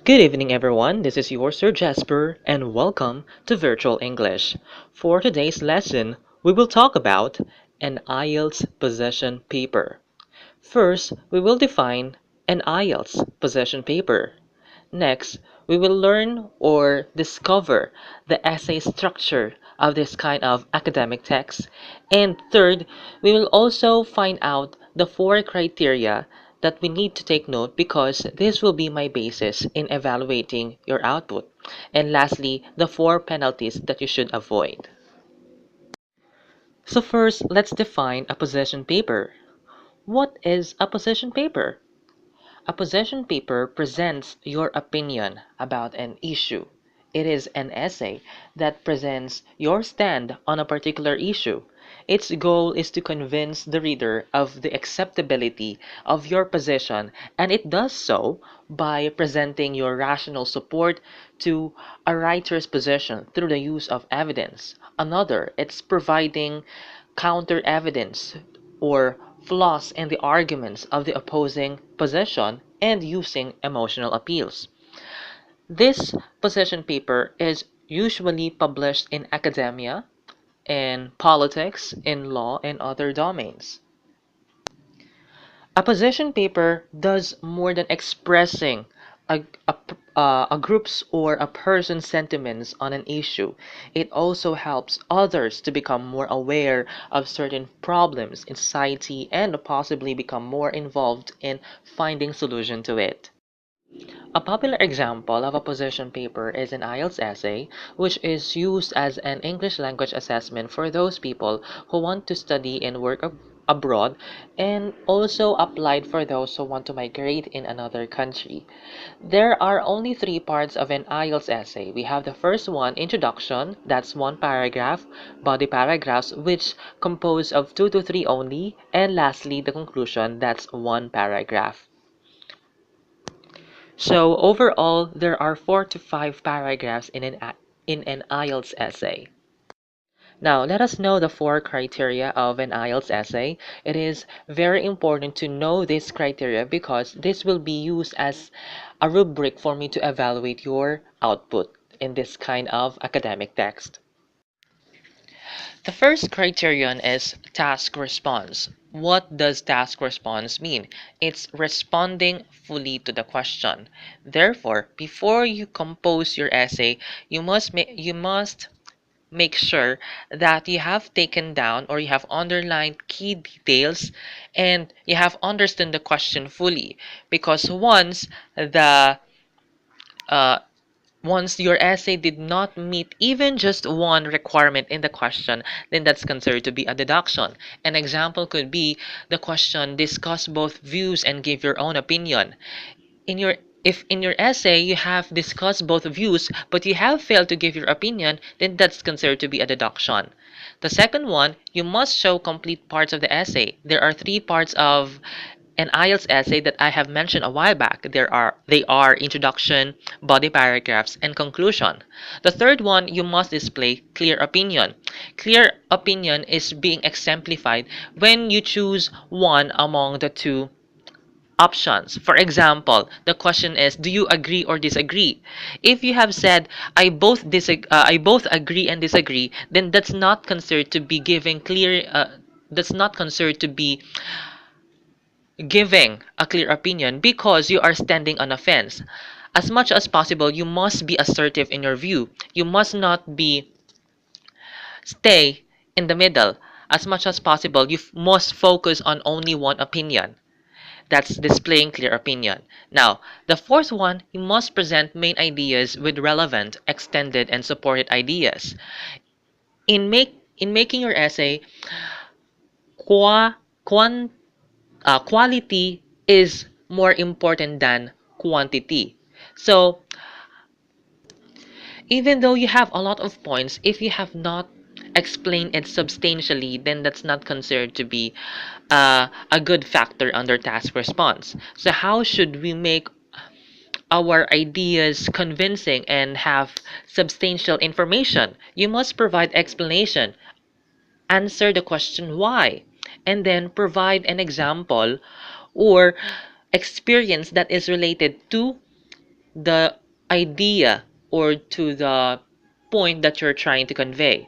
Good evening, everyone. This is your Sir Jasper, and welcome to Virtual English. For today's lesson, we will talk about an IELTS possession paper. First, we will define an IELTS possession paper. Next, we will learn or discover the essay structure of this kind of academic text. And third, we will also find out the four criteria that we need to take note because this will be my basis in evaluating your output. And lastly, the four penalties that you should avoid. So first, let's define a possession paper. What is a possession paper? A possession paper presents your opinion about an issue. It is an essay that presents your stand on a particular issue. Its goal is to convince the reader of the acceptability of your position, and it does so by presenting your rational support to a writer's position through the use of evidence. Another, it's providing counter evidence or flaws in the arguments of the opposing position and using emotional appeals. This position paper is usually published in academia, in politics, in law, and other domains. A position paper does more than expressing a group's or a person's sentiments on an issue. It also helps others to become more aware of certain problems in society and possibly become more involved in finding solution to it. A popular example of a position paper is an IELTS essay, which is used as an English language assessment for those people who want to study and work abroad, and also applied for those who want to migrate in another country. There are only three parts of an IELTS essay. We have the first one, introduction, that's one paragraph, body paragraphs, which compose of two to three only, and lastly, the conclusion, that's one paragraph. So overall, there are 4 to 5 paragraphs in an IELTS essay. Now, let us know the four criteria of an IELTS essay. It is very important to know this criteria because this will be used as a rubric for me to evaluate your output in this kind of academic text. The first criterion is task response. What does task response mean? It's responding fully to the question. Therefore, before you compose your essay, you must make sure that you have taken down or you have underlined key details and you have understood the question fully, because the uh, once your essay did not meet even just one requirement in the question, then that's considered to be a deduction. An example could be the question, discuss both views and give your own opinion. In your if in your essay you have discussed both views but you have failed to give your opinion, then that's considered to be a deduction. The second one, you must show complete parts of the essay. There are 3 parts of an IELTS essay that I have mentioned a while back. They are introduction, body paragraphs, and conclusion. The third one, you must display clear opinion. Clear opinion is being exemplified when you choose one among the two options. For example, the question is, do you agree or disagree? If you have said, I both agree and disagree, then that's not considered to be giving a clear opinion because you are standing on a fence. As much as possible, you must be assertive in your view. You must not be stay in the middle. As much as possible, you must focus on only one opinion. That's displaying clear opinion. Now, the fourth one, you must present main ideas with relevant, extended, and supported ideas. In making your essay, qua, quan, quality is more important than quantity. So, even though you have a lot of points, if you have not explained it substantially, then that's not considered to be a good factor under task response. So how should we make our ideas convincing and have substantial information? You must provide explanation, answer the question why, and then provide an example or experience that is related to the idea or to the point that you're trying to convey.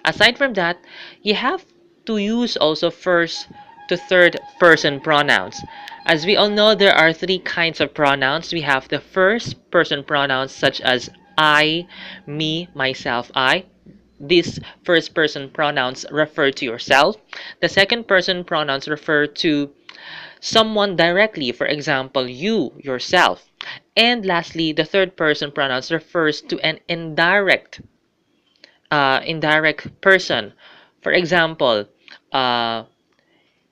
Aside from that, you have to use also first to third person pronouns. As we all know, there are three kinds of pronouns. We have the first person pronouns such as I, me, myself, I. These first person pronouns refer to yourself. The second person pronouns refer to someone directly, for example, you, yourself. And lastly, the third person pronouns refers to an indirect person. For example, uh,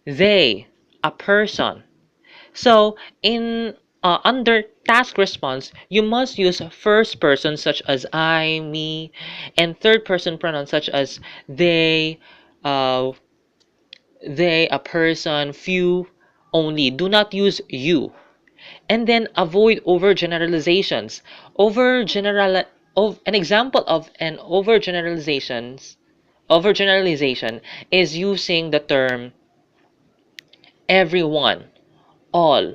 they, a person. So in under task response, you must use first person such as I, me, and third person pronouns such as uh, a person, few only. Do not use you. And then avoid overgeneralizations. Overgeneral an example of an overgeneralization is using the term everyone, all.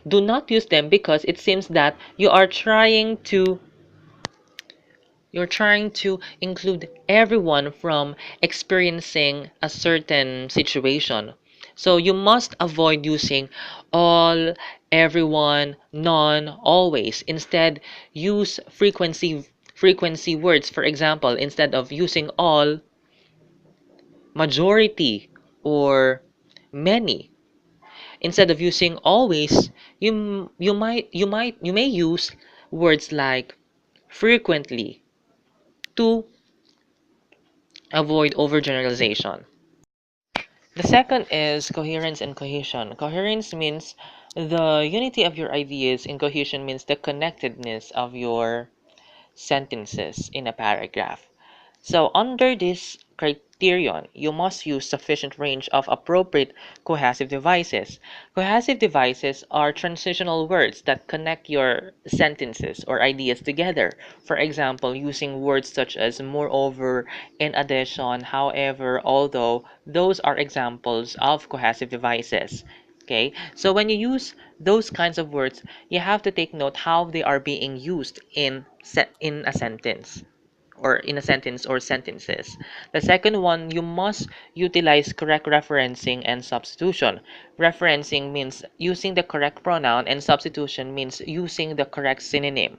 Do not use them because it seems that you're trying to include everyone from experiencing a certain situation. So you must avoid using all, everyone, none, always. Instead, use frequency words. For example, instead of using all, majority or many. Instead of using always, you may use words like frequently to avoid overgeneralization. The second is coherence and cohesion. Coherence means the unity of your ideas, and cohesion means the connectedness of your sentences in a paragraph. So under this criterion, you must use sufficient range of appropriate cohesive devices. Cohesive devices are transitional words that connect your sentences or ideas together. For example, using words such as moreover, in addition, however, although, those are examples of cohesive devices. Okay, so when you use those kinds of words, you have to take note how they are being used in a sentence or sentences. The second one, you must utilize correct referencing and substitution. Referencing means using the correct pronoun, and substitution means using the correct synonym.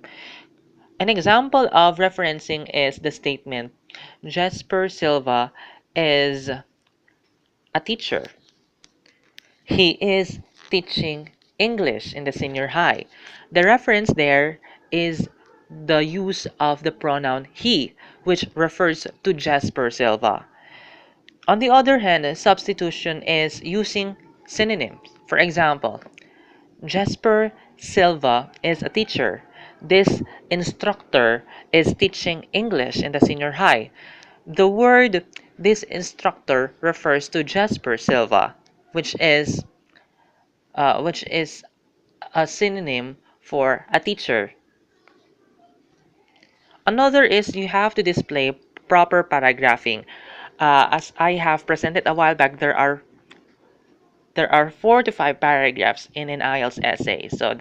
An example of referencing is the statement, Jasper Silva is a teacher. He is teaching English in the senior high. The reference there is the use of the pronoun he, which refers to Jasper Silva. On the other hand, substitution is using synonyms. For example, Jasper Silva is a teacher. This instructor is teaching English in the senior high. The word this instructor refers to Jasper Silva, which is a synonym for a teacher. Another is you have to display proper paragraphing. As I have presented a while back, there are 4 to 5 paragraphs in an IELTS essay. So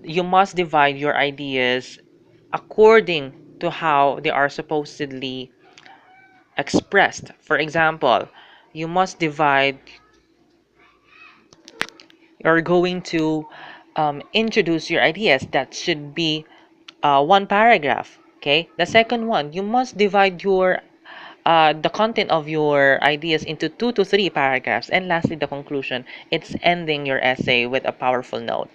you must divide your ideas according to how they are supposedly expressed. For example, you must divide you're going to introduce your ideas. That should be one paragraph. Okay. The second one, you must divide your the content of your ideas into 2 to 3 paragraphs. And lastly, the conclusion. It's ending your essay with a powerful note.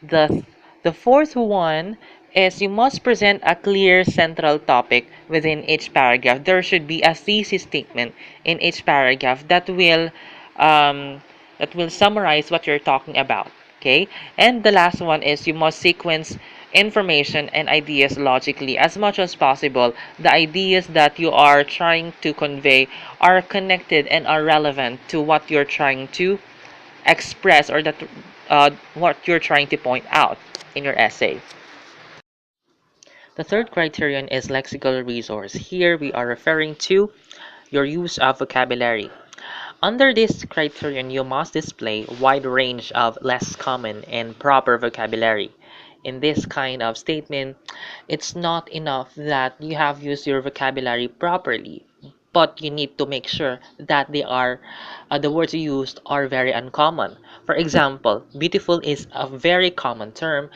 The the fourth one is you must present a clear central topic within each paragraph. There should be a thesis statement in each paragraph um, that will summarize what you're talking about. Okay, and the last one is you must sequence information and ideas logically as much as possible. The ideas that you are trying to convey are connected and are relevant to what you're trying to express or that what you're trying to point out in your essay. The third criterion is lexical resource. Here we are referring to your use of vocabulary. Under this criterion, you must display a wide range of less common and proper vocabulary. in this kind of statement, it's not enough that you have used your vocabulary properly, but you need to make sure that the words you used are very uncommon. For example, beautiful is a very common term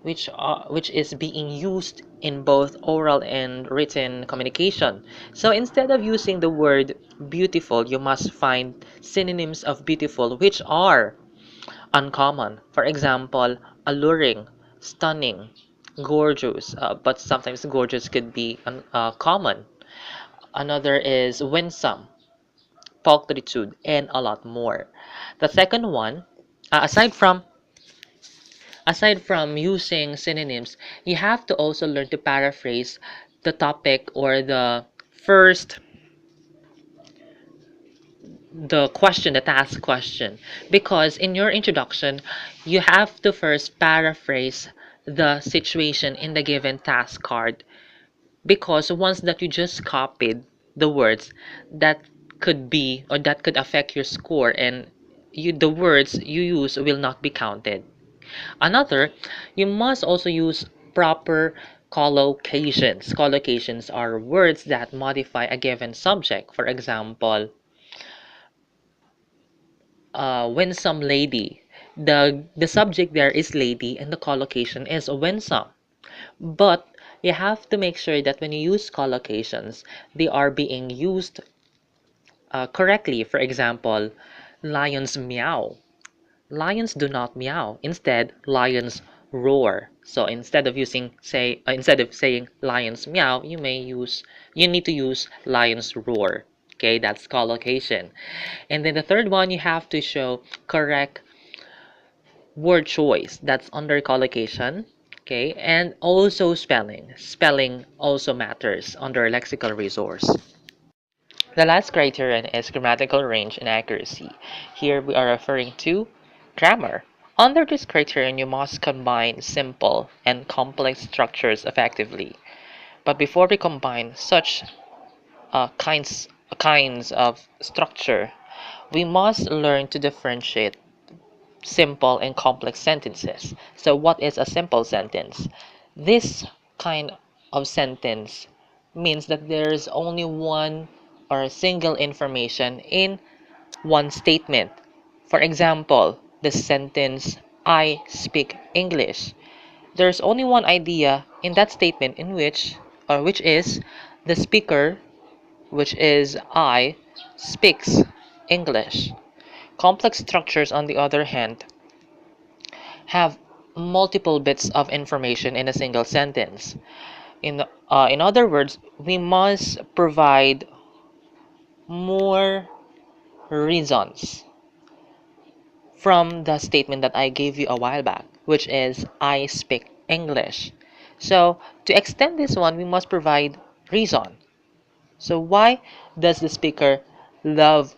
which is being used in both oral and written communication. So instead of using the word beautiful, you must find synonyms of beautiful which are uncommon. For example, alluring, stunning, gorgeous, but sometimes gorgeous could be common. Another is winsome, pulchritude, and a lot more. The second one, aside from using synonyms, you have to also learn to paraphrase the topic or the question, the task question. Because in your introduction, you have to first paraphrase the situation in the given task card. Because once that you just copied the words, that could be or that could affect your score, and the words you use will not be counted. Another, you must also use proper collocations. Collocations are words that modify a given subject. For example, winsome lady. The subject there is lady and the collocation is winsome. But you have to make sure that when you use collocations, they are being used correctly. For example, lions meow. Lions do not meow. Instead, lions roar. So instead of saying lions meow, you need to use lions roar. Okay, that's collocation. And then the third one, you have to show correct word choice. That's under collocation. Okay, and also spelling. Spelling also matters under lexical resource. The last criterion is grammatical range and accuracy. Here we are referring to grammar. Under this criterion, you must combine simple and complex structures effectively. But before we combine such kinds of structure, we must learn to differentiate simple and complex sentences. So what is a simple sentence? This kind of sentence means that there is only one or a single information in one statement. For example, the sentence, I speak English. There's only one idea in that statement which is the speaker, which is I, speaks English. Complex structures, on the other hand, have multiple bits of information in a single sentence. In other words, we must provide more reasons from the statement that I gave you a while back, which is I speak English. So to extend this one, we must provide reason. So why does the speaker love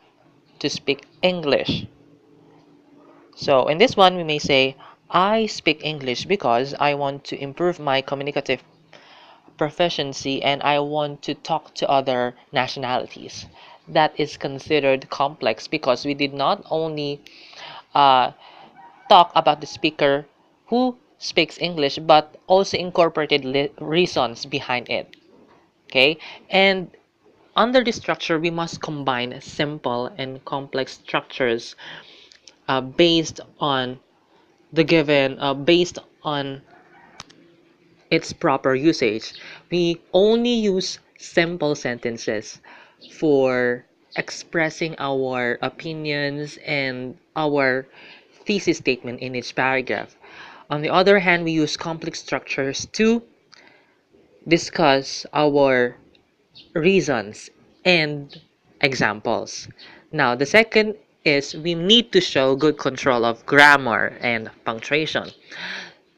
to speak English? So in this one, we may say, I speak English because I want to improve my communicative proficiency and I want to talk to other nationalities. That is considered complex because we did not only uh, talk about the speaker who speaks English, but also incorporated reasons behind it. Okay, and under this structure, we must combine simple and complex structures based on its proper usage. We only use simple sentences for expressing our opinions and our thesis statement in each paragraph. On the other hand, we use complex structures to discuss our reasons and examples. Now, the second is we need to show good control of grammar and punctuation.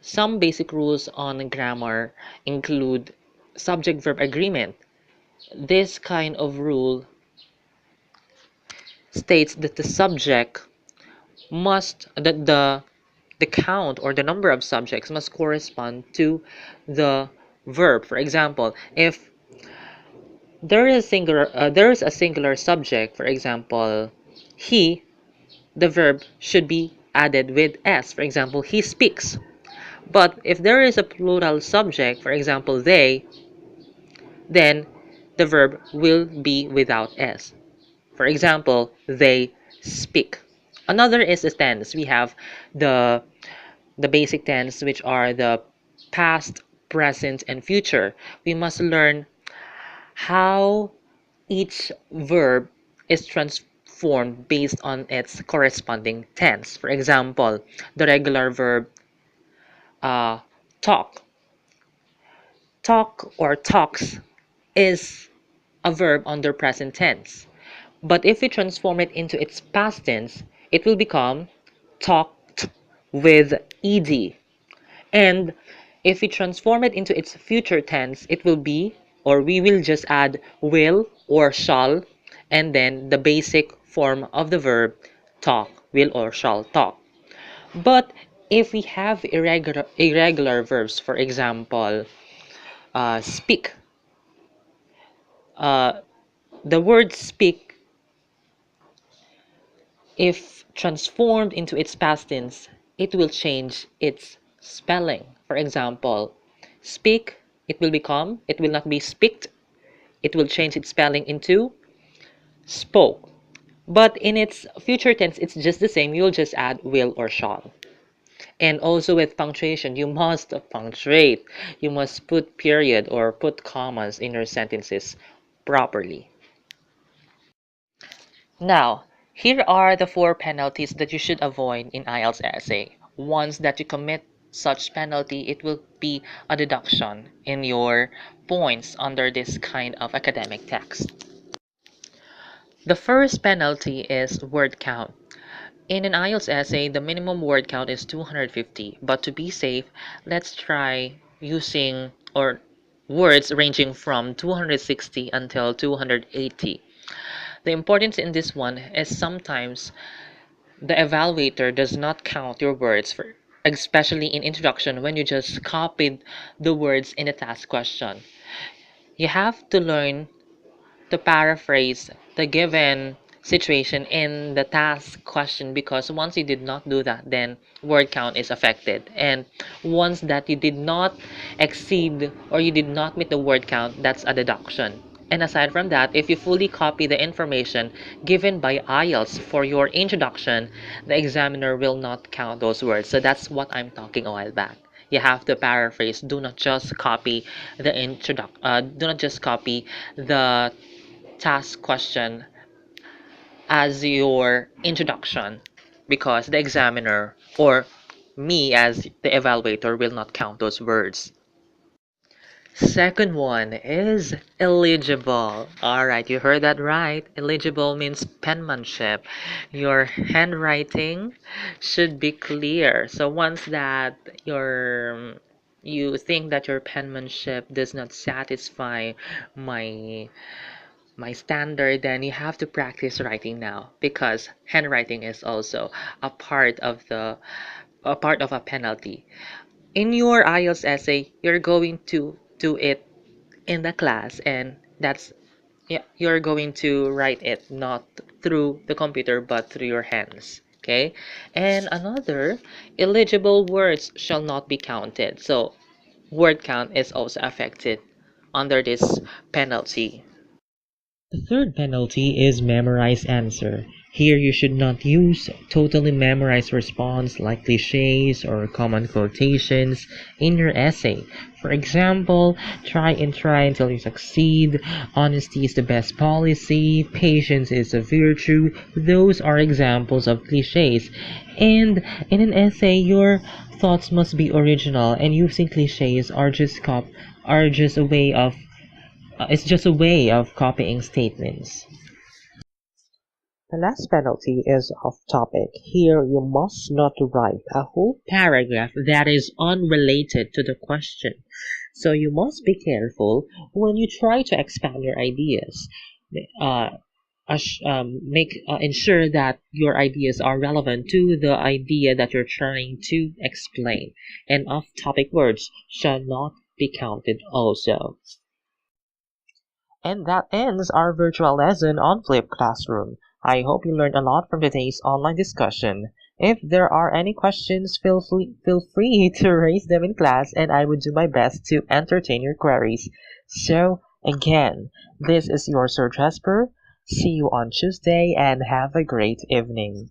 Some basic rules on grammar include subject-verb agreement. This kind of rule states that the count or the number of subjects must correspond to the verb. For example, if there is a singular subject, for example, he, the verb should be added with s. For example, he speaks. But if there is a plural subject, for example, they, then the verb will be without s. For example, they speak. Another is the tense. We have the basic tense, which are the past, present, and future. We must learn how each verb is transformed based on its corresponding tense. For example, the regular verb uh, talk. Talk or talks is a verb under present tense. But if we transform it into its past tense, it will become talked with ed. And if we transform it into its future tense, it will be, or we will just add will or shall, and then the basic form of the verb talk, will or shall talk. But if we have irregular verbs, for example, speak, uh, the word speak, if transformed into its past tense, it will change its spelling. For example, speak, it will not be speaked, it will change its spelling into spoke. But in its future tense, it's just the same. You'll just add will or shall. And also with punctuation, you must punctuate. You must put period or put commas in your sentences properly. Now, here are the 4 penalties that you should avoid in IELTS essay. Once that you commit such penalty, it will be a deduction in your points under this kind of academic text. The first penalty is word count. In an IELTS essay, the minimum word count is 250, but to be safe, let's try using or words ranging from 260 until 280. The importance in this one is sometimes the evaluator does not count your words for, especially in introduction when you just copied the words in the task question. You have to learn to paraphrase the given situation in the task question, because once you did not do that, then word count is affected, and once that you did not exceed or you did not meet the word count, that's a deduction. And aside from that, if you fully copy the information given by IELTS for your introduction, the examiner will not count those words. So that's what I'm talking a while back. You have to paraphrase. Do not just copy do not just copy the task question as your introduction, because the examiner or me as the evaluator will not count those words. Second one is illegible. Alright, you heard that right. Illegible means penmanship. Your handwriting should be clear. So once that you think that your penmanship does not satisfy my standard, then you have to practice writing now, because handwriting is also a part of a penalty. In your IELTS essay, you're going to do it in the class, and that's, yeah, you're going to write it not through the computer but through your hands. Okay? And another, illegible words shall not be counted. So word count is also affected under this penalty. The third penalty is memorize answer. Here you should not use totally memorized response like cliches or common quotations in your essay. For example, try and try until you succeed, honesty is the best policy, patience is a virtue. Those are examples of cliches. And in an essay, your thoughts must be original, and using cliches are just a way of it's just a way of copying statements. The last penalty is off topic. Here you must not write a whole paragraph that is unrelated to the question. So you must be careful when you try to expand your ideas. Uh, ensure that your ideas are relevant to the idea that you're trying to explain. And off-topic words shall not be counted also. And that ends our virtual lesson on Flip Classroom. I hope you learned a lot from today's online discussion. If there are any questions, feel free to raise them in class and I would do my best to entertain your queries. So, again, this is your Sir Jasper. See you on Tuesday and have a great evening.